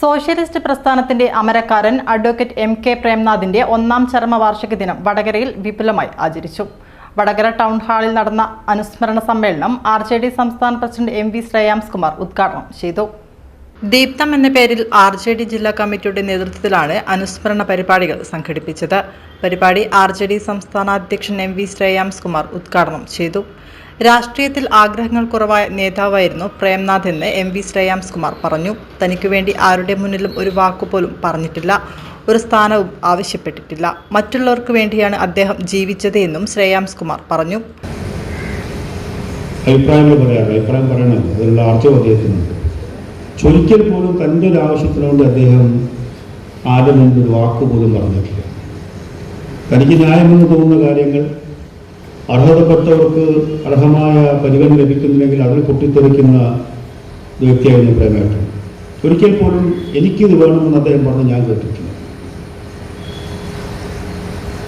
Socialist പ്രസ്ഥാനത്തിന്റെ അമരക്കാരൻ advocate MK പ്രേംനാഥിന്റെ 1ാം ചരമവാർഷിക ദിനം വടകരയിൽ വിപുലമായി ആചരിച്ചു. വടകര ടൗൺ ഹാളിൽ നടന്ന അനുസ്മരണ സമ്മേളനം RJD സംസ്ഥാന പ്രസിഡന്റ് MV ശ്രേയാംസ്കുമാർ ഉദ്ഘാടനം ചെയ്തു. ദീപ്തം എന്ന പേരിൽ RJD ജില്ലാ കമ്മിറ്റിയുടെ നേതൃത്വത്തിലാണ് അനുസ്മരണ പരിപാടികൾ സംഘടിപ്പിച്ചത്. പരിപാടി RJD സംസ്ഥാന അധ്യക്ഷൻ MV ശ്രേയാംസ്കുമാർ ഉദ്ഘാടനം ചെയ്തു. രാഷ്ട്രീയത്തിൽ ആഗ്രഹങ്ങൾ കുറവായ നേതാവായിരുന്നു പ്രേംനാഥ് എന്ന് MV ശ്രേയാംസ്കുമാർ പറഞ്ഞു. തനിക്കു വേണ്ടി ആരുടെ മുന്നിലും ഒരു വാക്കുപോലും പറഞ്ഞിട്ടില്ല, ഒരു സ്ഥാനവും ആവശ്യപ്പെട്ടിട്ടില്ല. മറ്റുള്ളവർക്ക് വേണ്ടിയാണ് അദ്ദേഹം ജീവിച്ചത് എന്നും ശ്രേയാംസ്കുമാർ പറഞ്ഞു. അഭിപ്രായം പറയണം, അതിനുള്ള ആർജവം അദ്ദേഹത്തിനുണ്ട്. ചൊരിക്കൽ പോലും തൻ്റെ ഒരു ആവശ്യത്തിനുകൊണ്ട് അദ്ദേഹം ആരുടെ മുന്നിൽ ഒരു വാക്കുപോലും പറഞ്ഞിട്ടില്ല. തനിക്ക് ന്യായമെന്ന് തോന്നുന്ന കാര്യങ്ങൾ അർഹതപ്പെട്ടവർക്ക് അർഹമായ പരിഗണന ലഭിക്കുന്നില്ലെങ്കിൽ അതിൽ പൊട്ടിത്തെറിക്കുന്ന വ്യക്തിയായിരുന്നു പ്രേമേട്ടൻ. ഒരിക്കൽ പോലും എനിക്കിത് വേണമെന്ന് അദ്ദേഹം പറഞ്ഞ് ഞാൻ കേട്ടിട്ടില്ല.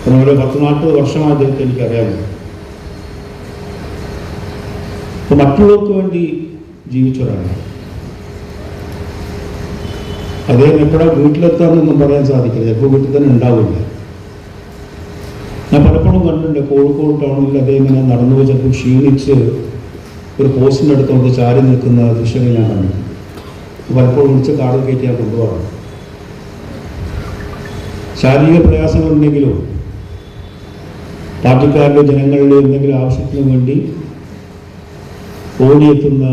ഒരു 10-40 വർഷമായി അദ്ദേഹത്തെ എനിക്കറിയാമല്ലോ. അപ്പോൾ മറ്റുള്ളവർക്ക് വേണ്ടി ജീവിച്ചൊരാളാണ് അദ്ദേഹം. എപ്പോഴാണ് വീട്ടിലെത്താമെന്നൊന്നും പറയാൻ സാധിക്കില്ല, ചിലപ്പോൾ വീട്ടിൽ തന്നെ ഉണ്ടാവില്ല. ഞാൻ പലപ്പോഴും കണ്ടിട്ടുണ്ട്, കോഴിക്കോട് ടൗണിൽ അദ്ദേഹം ഇങ്ങനെ നടന്നു പോയി ചിലപ്പോൾ ക്ഷീണിച്ച് ഒരു പോസ്റ്റിൻ്റെ അടുത്തോട്ട് ചാരി നിൽക്കുന്ന ദൃശ്യങ്ങൾ ഞാൻ കണ്ടു. പലപ്പോഴും വിളിച്ച് കാറിൽ കയറ്റി ഞാൻ കൊണ്ടുപോകാറ്. ശാരീരിക പ്രയാസങ്ങളുണ്ടെങ്കിലും പാർട്ടിക്കാരുടെ ജനങ്ങളുടെ എന്തെങ്കിലും ആവശ്യത്തിന് വേണ്ടി ഓടിയെത്തുന്ന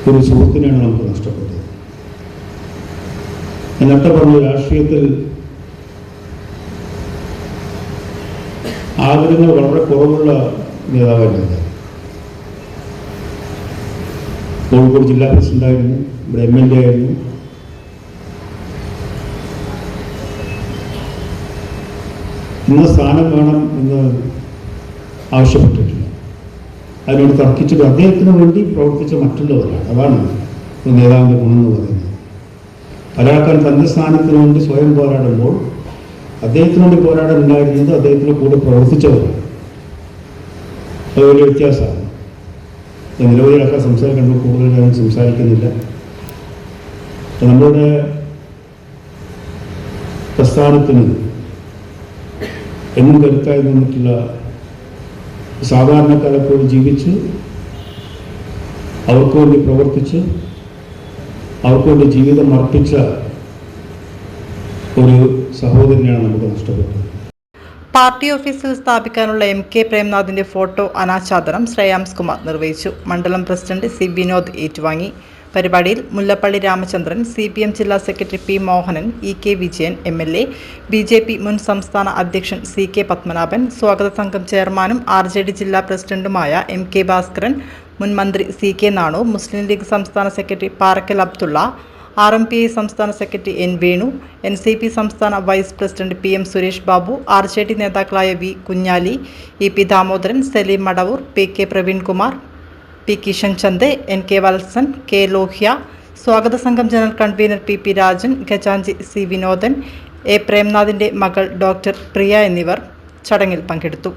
ഒരു സുഹൃത്തിനെയാണ് നമുക്ക് നഷ്ടപ്പെട്ടത്. ഞാൻ നേരത്തെ പറഞ്ഞു, രാഷ്ട്രീയത്തിൽ ആഗ്രഹങ്ങൾ വളരെ കുറവുള്ള നേതാവായിരുന്നു. കോഴിക്കോട് ജില്ലാ പ്രസിഡന്റായിരുന്നു, ഇവിടെ MLA ആയിരുന്നു. ഇന്ന സ്ഥാനം വേണം എന്ന് ആവശ്യപ്പെട്ടിട്ടില്ല. അതിനോട് തർക്കിച്ചിട്ട് അദ്ദേഹത്തിന് വേണ്ടി പ്രവർത്തിച്ച മറ്റുള്ളവരാണ്. അതാണ് ഒരു നേതാവിൻ്റെ ഗുണമെന്ന് പറയുന്നത്. ഒരാൾക്കാൻ തൻ്റെ സ്ഥാനത്തിന് വേണ്ടി സ്വയം പോരാടുമ്പോൾ അദ്ദേഹത്തിന് വേണ്ടി പോരാടാനുണ്ടായിരുന്നത് അദ്ദേഹത്തിന് കൂടെ പ്രവർത്തിച്ചവരാണ്. അത് വലിയ വ്യത്യാസമാണ്. നിരവധി ആൾക്കാർ സംസാരിക്കുമ്പോൾ കൂടുതൽ ഞാൻ സംസാരിക്കുന്നില്ല. നമ്മളുടെ പ്രസ്ഥാനത്തിന് എന്നും കരുത്തായി നിന്നിട്ടുള്ള സാധാരണക്കാരെപ്പോഴും ജീവിച്ച് അവർക്ക് വേണ്ടി പ്രവർത്തിച്ച് അവർക്ക് വേണ്ടി ജീവിതം അർപ്പിച്ച ഒരു സഹോദരനെയാണ് നമുക്ക് നഷ്ടപ്പെട്ടത്. പാർട്ടി ഓഫീസിൽ സ്ഥാപിക്കാനുള്ള MK പ്രേംനാഥിന്റെ ഫോട്ടോ അനാച്ഛാദനം ശ്രേയാംസ്കുമാർ നിർവഹിച്ചു. മണ്ഡലം പ്രസിഡന്റ് C വിനോദ് ഏറ്റുവാങ്ങി. പരിപാടിയിൽ മുല്ലപ്പള്ളി രാമചന്ദ്രൻ, CPM ജില്ലാ secretary P Mohanan, EK Vijayan MLA, BJP മുൻ സംസ്ഥാന അധ്യക്ഷൻ CK പത്മനാഭൻ, സ്വാഗത സംഘം ചെയർമാനും RJD ജില്ലാ പ്രസിഡന്റുമായ MK ഭാസ്കരൻ, മുൻ മന്ത്രി CK നാണു, മുസ്ലിം ലീഗ് സംസ്ഥാന സെക്രട്ടറി പാറക്കൽ അബ്ദുള്ള, RMPI സംസ്ഥാന സെക്രട്ടറി N വേണു, NCP സംസ്ഥാന vice president PM Suresh Babu, RJD നേതാക്കളായ V Kunhali, EP Damodaran, Saleem Madavoor, PK Praveenkumar, P Kishan Chand, NK Valsan, K Lohya, സ്വാഗത സംഘം ജനറൽ കൺവീനർ PP രാജൻ, ഖജാൻജി C വിനോദൻ, A പ്രേംനാഥിന്റെ മകൾ ഡോക്ടർ പ്രിയ എന്നിവർ ചടങ്ങിൽ പങ്കെടുത്തു.